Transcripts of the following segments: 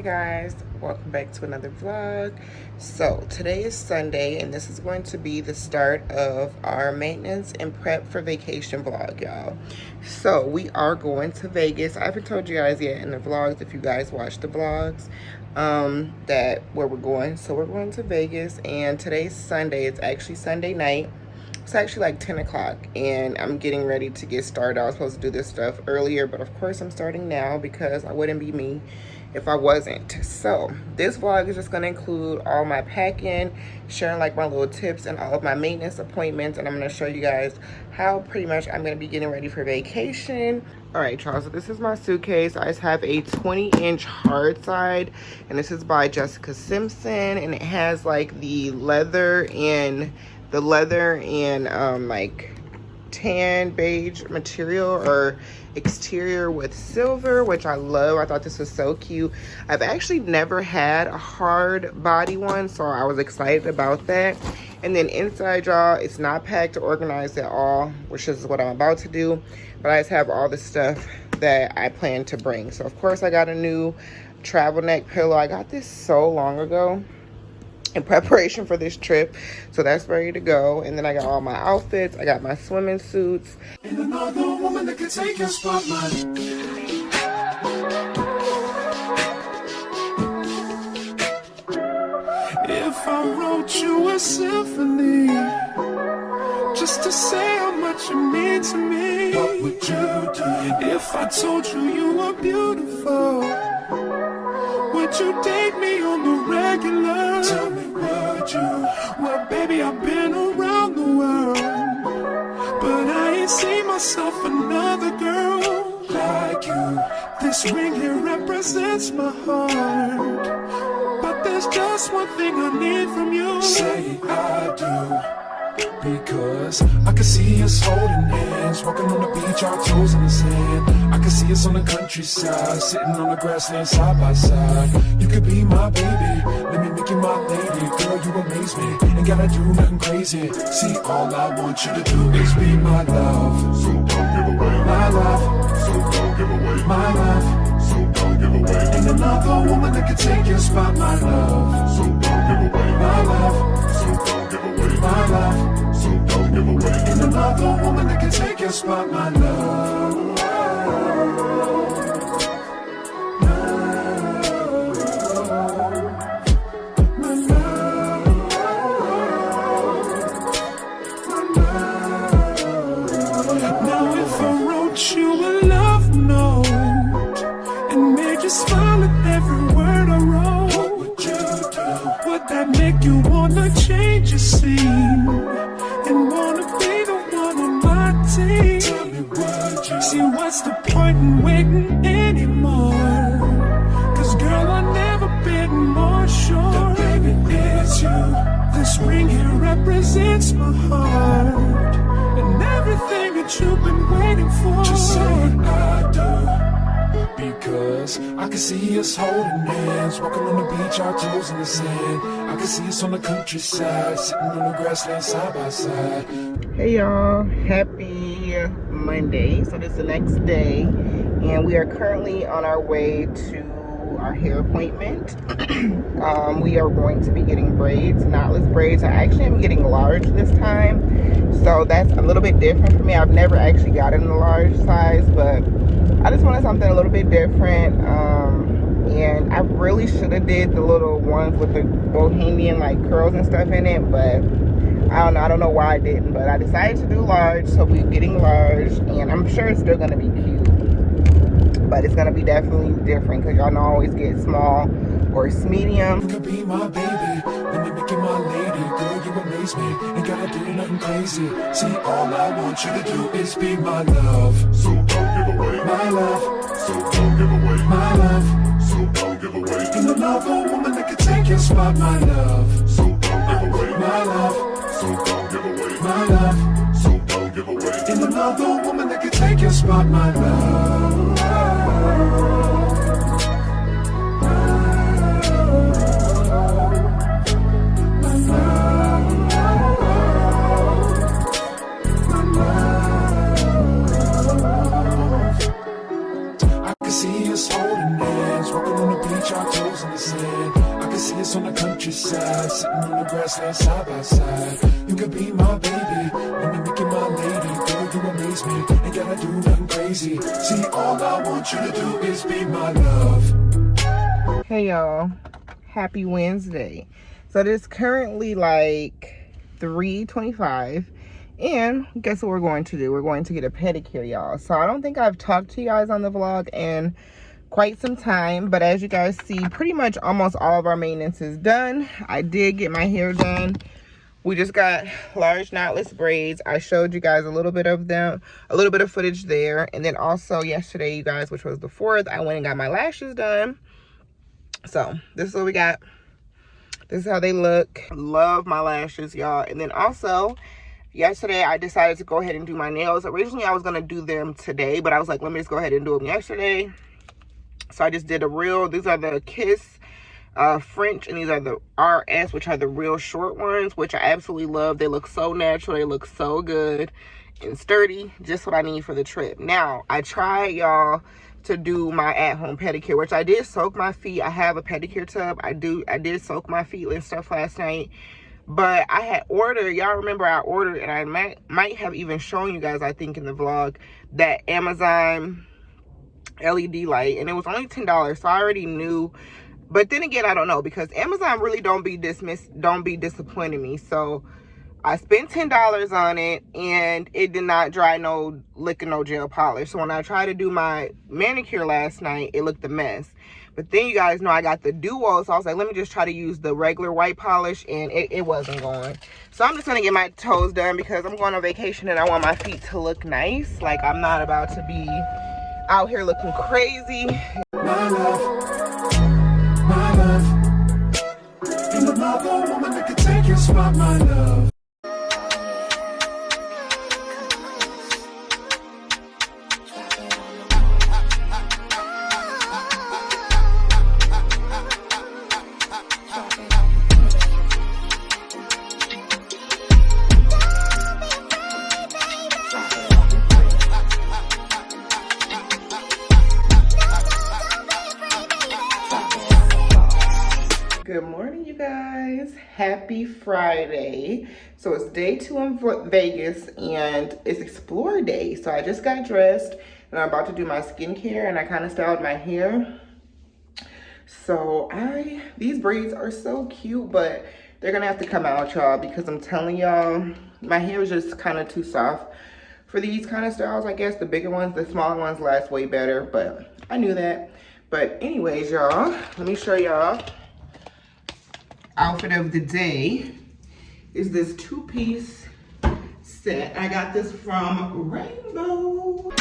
guys, welcome back to another vlog. So today is Sunday and this is going to be the start of our maintenance and prep for vacation vlog, y'all. So we are going to Vegas. I haven't told you guys yet in the vlogs, if you guys watch the vlogs, that where we're going. So we're going to Vegas, and today's Sunday. It's actually Sunday night. It's actually like 10 o'clock and I'm getting ready to get started. I was supposed to do this stuff earlier, but of course I'm starting now because I wouldn't be me if I wasn't. So this vlog is just going to include all my packing, sharing like my little tips and all of my maintenance appointments, and I'm going to show you guys how pretty much I'm going to be getting ready for vacation. All right, y'all, so this is my suitcase. I just have a 20-inch hard side, and this is by Jessica Simpson, and it has like the leather and like tan beige material or exterior with silver, which I love. I thought this was so cute. I've actually never had a hard body one, so I was excited about that. And then inside, y'all, it's not packed or organized at all, which is what I'm about to do, but I just have all the stuff that I plan to bring. So of course I got a new travel neck pillow. I got this so long ago in preparation for this trip, so that's ready to go. And then I got all my outfits. I got my swimming suits. And another woman that can take your spotlight. If I wrote you a symphony just to say how much you mean to me, what would you do? If I told you you were beautiful, would you date me on the regular? Tell me, would you? Well, baby, I've been around the world, but I ain't seen myself another girl like you. This ring here represents my heart, but there's just one thing I need from you. Say I do. Because I can see us holding hands, walking on the beach, our toes in the sand. I can see us on the countryside, sitting on the grassland side by side. You could be my baby, let me make you my lady. Girl, you amaze me, ain't gotta do nothing crazy. See, all I want you to do is be my love. So don't give away my love. So don't give away my love. So don't give away. Ain't another woman that can take your spot, my love. So don't give away my love. So don't give away my love. So don't give away. Ain't another woman that can take your spot, my love. Now if I wrote you a love note and made you smile at every word I wrote, what would you do? Would that make you wanna change your scene and wanna be the one on my team? Tell me, would you? See, what's the point in waiting anymore? Cause girl, I've never been more sure that baby it's you. This ring here represents my heart and everything that you've been waiting for. Just say I do. Because I can see us holding hands, walking on the beach, our toes in the sand. I can see us on the countryside, sitting on the grassland side by side. Hey y'all, happy Monday. So this is the next day and we are currently on our way to our hair appointment. We are going to be getting braids, knotless braids. I actually am getting large this time, so that's a little bit different for me. I've never actually gotten the large size, but I just wanted something a little bit different. And I really should have did the little ones with the bohemian like curls and stuff in it, but I don't know why I didn't. But I decided to do large, so we're getting large, and I'm sure it's still gonna be cute, but it's gonna be definitely different because y'all don't always get small or medium. You could be my baby, let me make you my lady. Girl, you amaze me, ain't gotta do nothing crazy. See, all I want you to do is be my love. So don't give away my love. So don't give away my love. So don't give away. Ain't another woman that can take your spot, my love. So don't give away my love. So don't give away my love. So don't give away. Ain't another woman that can take your spot, my love. See us holding hands, walking on the beach, our toes in together side by side. You could be my baby, let me make you my lady. Girl, you amaze me, ain't gotta do nothing crazy. See, all I want you to do is be my love. Hey y'all, happy Wednesday. So it is currently like 3:25, and guess what we're going to do? We're going to get a pedicure, y'all. So I don't think I've talked to you guys on the vlog in quite some time, but as you guys see, pretty much almost all of our maintenance is done. I did get my hair done. We just got large knotless braids. I showed you guys a little bit of them, a little bit of footage there. And then also yesterday, you guys, which was the 4th, I went and got my lashes done. So this is what we got. This is how they look. Love my lashes, y'all. And then also yesterday I decided to go ahead and do my nails. Originally I was gonna do them today, but I was like, let me just go ahead and do them yesterday. So I just did these are the Kiss French, and these are the RS, which are the real short ones, which I absolutely love. They look so natural, they look so good and sturdy, just what I need for the trip. Now I tried, y'all, to do my at-home pedicure, which I did soak my feet. I have a pedicure tub. I did soak my feet and stuff last night, but I had ordered, y'all remember I ordered, and I might have even shown you guys, I think in the vlog, that Amazon LED light, and it was only $10. So I already knew, but then again, I don't know, because Amazon really don't be disappointing me. So I spent $10 on it, and it did not dry no lick and no gel polish. So when I tried to do my manicure last night, it looked a mess. But then you guys know I got the duo, so I was like, let me just try to use the regular white polish, and it wasn't going. So I'm just gonna get my toes done because I'm going on vacation and I want my feet to look nice. Like, I'm not about to be out here looking crazy. My love, my love. Ain't another woman that can take your spot, my love. Good morning, you guys. Happy Friday. So it's day 2 in Vegas, and it's Explore Day. So I just got dressed, and I'm about to do my skincare, and I kind of styled my hair. So these braids are so cute, but they're gonna have to come out, y'all, because I'm telling y'all, my hair is just kind of too soft for these kind of styles. I guess the bigger ones, the smaller ones last way better, but I knew that. But anyways, y'all, let me show y'all. Outfit of the day is this 2-piece set. I got this from Rainbow.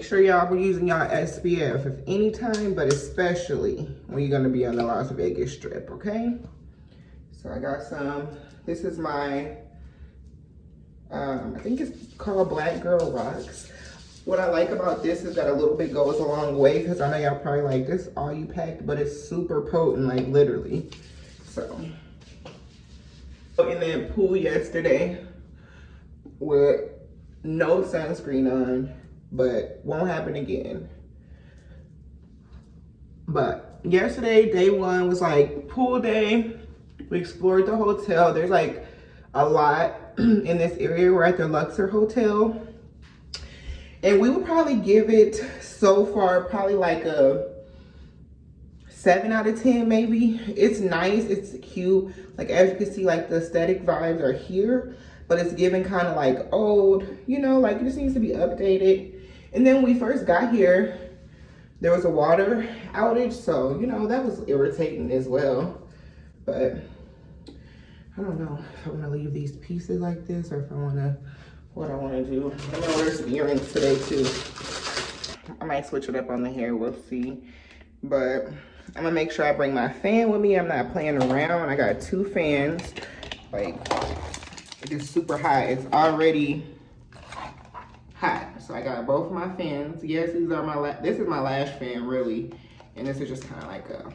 Sure y'all be using y'all SPF if any time, but especially when you're gonna be on the Las Vegas Strip, okay? So I got some. This is my, I think it's called Black Girl Rocks. What I like about this is that a little bit goes a long way, because I know y'all probably like, this all you packed, but it's super potent, like literally. So, in that pool yesterday with no sunscreen on, but won't happen again. But yesterday, day 1 was like pool day. We explored the hotel. There's like a lot in this area. We're at the Luxor Hotel. And we would probably give it so far probably like a 7 out of 10 maybe. It's nice, it's cute. Like as you can see, like the aesthetic vibes are here, but it's giving kind of like old, you know, like it just needs to be updated. And then when we first got here, there was a water outage, so you know, that was irritating as well. But I don't know if I want to leave these pieces like this or if I want to, what I want to do. I'm gonna wear some earrings today too. I might switch it up on the hair, we'll see. But I'm gonna make sure I bring my fan with me. I'm not playing around. I got 2 fans. Like, it is super hot. It's already hot. So I got both my fans. Yes, these are this is my lash fan really. And this is just kind of like a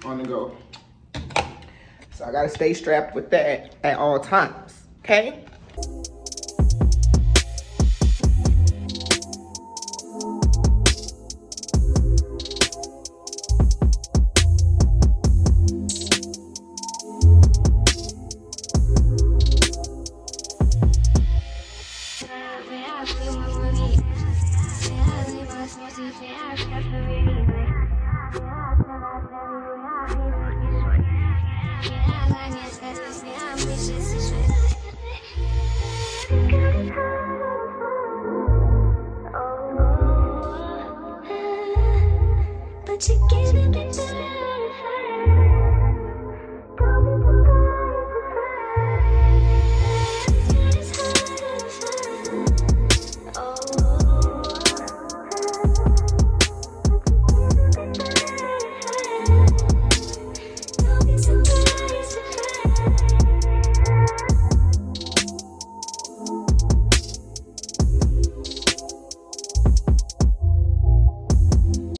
on the go. So I gotta stay strapped with that at all times, okay? But you